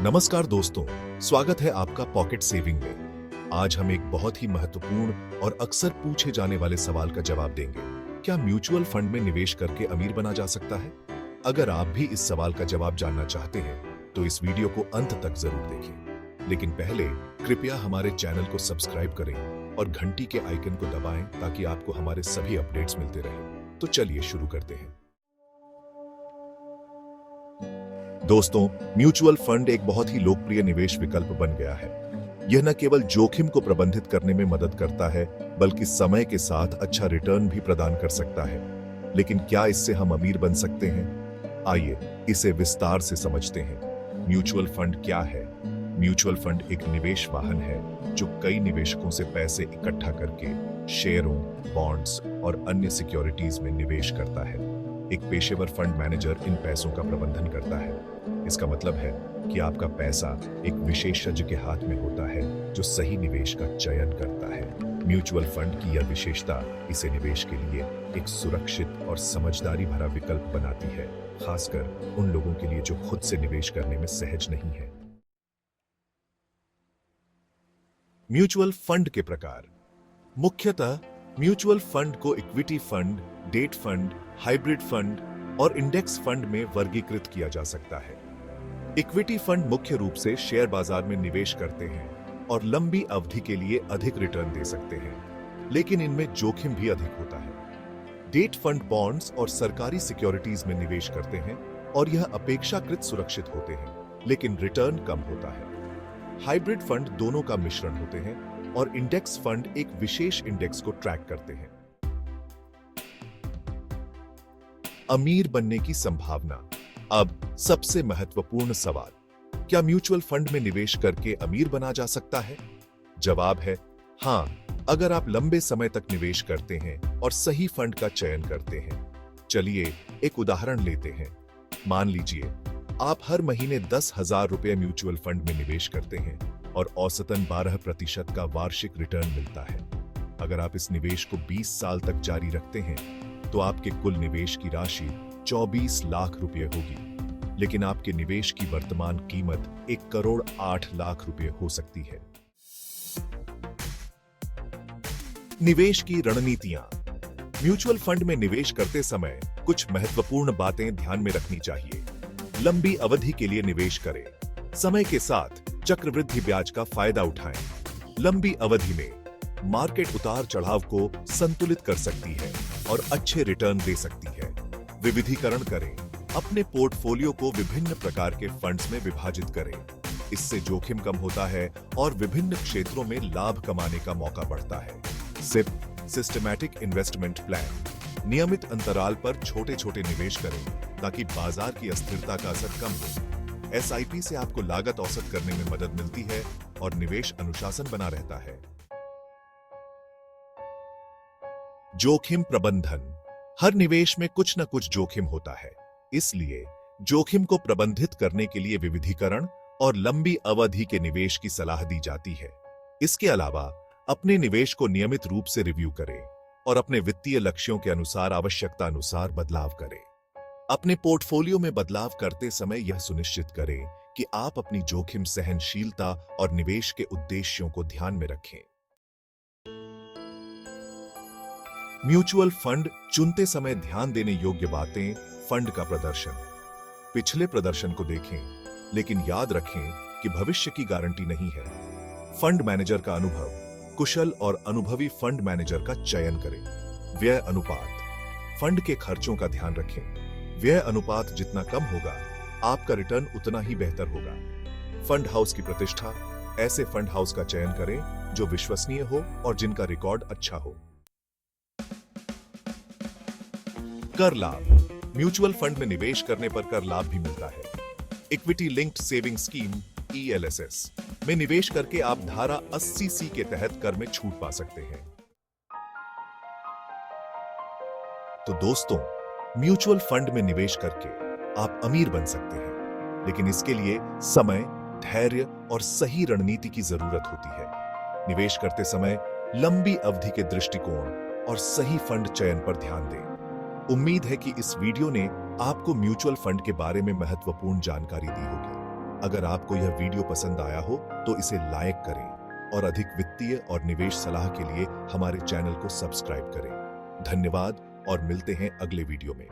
नमस्कार दोस्तों, स्वागत है आपका पॉकेट सेविंग में। आज हम एक बहुत ही महत्वपूर्ण और अक्सर पूछे जाने वाले सवाल का जवाब देंगे। क्या म्यूचुअल फंड में निवेश करके अमीर बना जा सकता है? अगर आप भी इस सवाल का जवाब जानना चाहते हैं तो इस वीडियो को अंत तक जरूर देखें। लेकिन पहले कृपया हमारे चैनल को सब्सक्राइब करें और घंटी के आइकन को दबाएं ताकि आपको हमारे सभी अपडेट्स मिलते रहें। तो चलिए शुरू करते हैं। दोस्तों, म्यूचुअल फंड एक बहुत ही लोकप्रिय निवेश विकल्प बन गया है। यह न केवल जोखिम को प्रबंधित करने में मदद करता है, बल्कि समय के साथ अच्छा रिटर्न भी प्रदान कर सकता है। लेकिन क्या इससे हम अमीर बन सकते हैं? आइए इसे विस्तार से समझते हैं। म्यूचुअल फंड क्या है? म्यूचुअल फंड एक निवेश वाहन है जो कई निवेशकों से पैसे इकट्ठा करके शेयरों, बॉन्ड्स और अन्य सिक्योरिटीज में निवेश करता है। एक पेशेवर फंड मैनेजर इन पैसों का प्रबंधन करता है। इसका मतलब है कि आपका पैसा एक विशेषज्ञ के हाथ में होता है जो सही निवेश का चयन करता है। म्यूचुअल फंड की यह विशेषता इसे निवेश के लिए एक सुरक्षित और समझदारी भरा विकल्प बनाती है, खासकर उन लोगों के लिए जो खुद से निवेश करने में सहज नहीं है। म्यूचुअल फंड के प्रकार। मुख्यतः म्यूचुअल फंड को equity fund, debt fund, hybrid fund और इंडेक्स फंड में वर्गीकृत किया जा सकता है। इक्विटी फंड मुख्य रूप से शेयर बाजार में निवेश करते हैं और लंबी अवधि के लिए अधिक रिटर्न दे सकते हैं, लेकिन इनमें जोखिम भी अधिक होता है। डेट फंड बॉन्ड्स और सरकारी सिक्योरिटीज में निवेश करते हैं और यह अपेक्षाकृत सुरक्षित होते हैं, लेकिन रिटर्न कम होता है। हाइब्रिड फंड दोनों का मिश्रण होते हैं और इंडेक्स फंड एक विशेष इंडेक्स को ट्रैक करते हैं। अमीर बनने की संभावना। अब सबसे महत्वपूर्ण सवाल, क्या म्यूचुअल फंड में निवेश करके अमीर बना जा सकता है? जवाब है हां, अगर आप लंबे समय तक निवेश करते हैं और सही फंड का चयन करते हैं। चलिए एक उदाहरण लेते हैं। मान लीजिए आप हर महीने 10,000 रुपए म्यूचुअल फंड में निवेश करते हैं और औसतन 12% का वार्षिक रिटर्न मिलता है। अगर आप इस निवेश को 20 साल तक जारी रखते हैं तो आपके कुल निवेश की राशि 24 लाख रुपए होगी, लेकिन आपके निवेश की वर्तमान कीमत 1,08,00,000 रुपए हो सकती है। निवेश की रणनीतियां। म्यूचुअल फंड में निवेश करते समय कुछ महत्वपूर्ण बातें ध्यान में रखनी चाहिए। लंबी अवधि के लिए निवेश करें। समय के साथ चक्रवृद्धि ब्याज का फायदा उठाएं। लंबी अवधि में मार्केट उतार चढ़ाव को संतुलित कर सकती है और अच्छे रिटर्न दे सकती है। विविधीकरण करें। अपने पोर्टफोलियो को विभिन्न प्रकार के फंड्स में विभाजित करें। इससे जोखिम कम होता है और विभिन्न क्षेत्रों में लाभ कमाने का मौका बढ़ता है। SIP systematic investment plan. नियमित अंतराल पर छोटे छोटे निवेश करें ताकि बाजार की अस्थिरता का असर कम हो। एसआईपी से आपको लागत औसत करने में मदद मिलती है और निवेश अनुशासन बना रहता है। जोखिम प्रबंधन। हर निवेश में कुछ न कुछ जोखिम होता है, इसलिए जोखिम को प्रबंधित करने के लिए विविधीकरण और लंबी अवधि के निवेश की सलाह दी जाती है। इसके अलावा अपने निवेश को नियमित रूप से रिव्यू करें और अपने वित्तीय लक्ष्यों के अनुसार आवश्यकता अनुसार बदलाव करें। अपने पोर्टफोलियो में बदलाव करते समय यह सुनिश्चित करें कि आप अपनी जोखिम सहनशीलता और निवेश के उद्देश्यों को ध्यान में रखें। म्यूचुअल फंड चुनते समय ध्यान देने योग्य बातें। फंड का प्रदर्शन। पिछले प्रदर्शन को देखें, लेकिन याद रखें कि भविष्य की गारंटी नहीं है। फंड मैनेजर का अनुभव। कुशल और अनुभवी फंड मैनेजर का चयन करें। व्यय अनुपात। फंड के खर्चों का ध्यान रखें। व्यय अनुपात जितना कम होगा, आपका रिटर्न उतना ही बेहतर होगा। फंड हाउस की प्रतिष्ठा। ऐसे फंड हाउस का चयन करें जो विश्वसनीय हो और जिनका रिकॉर्ड अच्छा हो। कर लाभ। म्यूचुअल फंड में निवेश करने पर कर लाभ भी मिलता है। Equity linked saving scheme (ELSS) में निवेश करके आप धारा 80C के तहत कर में छूट पा सकते हैं। तो दोस्तों, म्यूचुअल फंड में निवेश करके आप अमीर बन सकते हैं, लेकिन इसके लिए समय, धैर्य और सही रणनीति की जरूरत होती है। निवेश करते समय लंबी अवधि के दृष्टिकोण और सही फंड चयन पर ध्यान दें। उम्मीद है कि इस वीडियो ने आपको म्यूचुअल फंड के बारे में महत्वपूर्ण जानकारी दी होगी। अगर आपको यह वीडियो पसंद आया हो तो इसे लाइक करें और अधिक वित्तीय और निवेश सलाह के लिए हमारे चैनल को सब्सक्राइब करें। धन्यवाद और मिलते हैं अगले वीडियो में।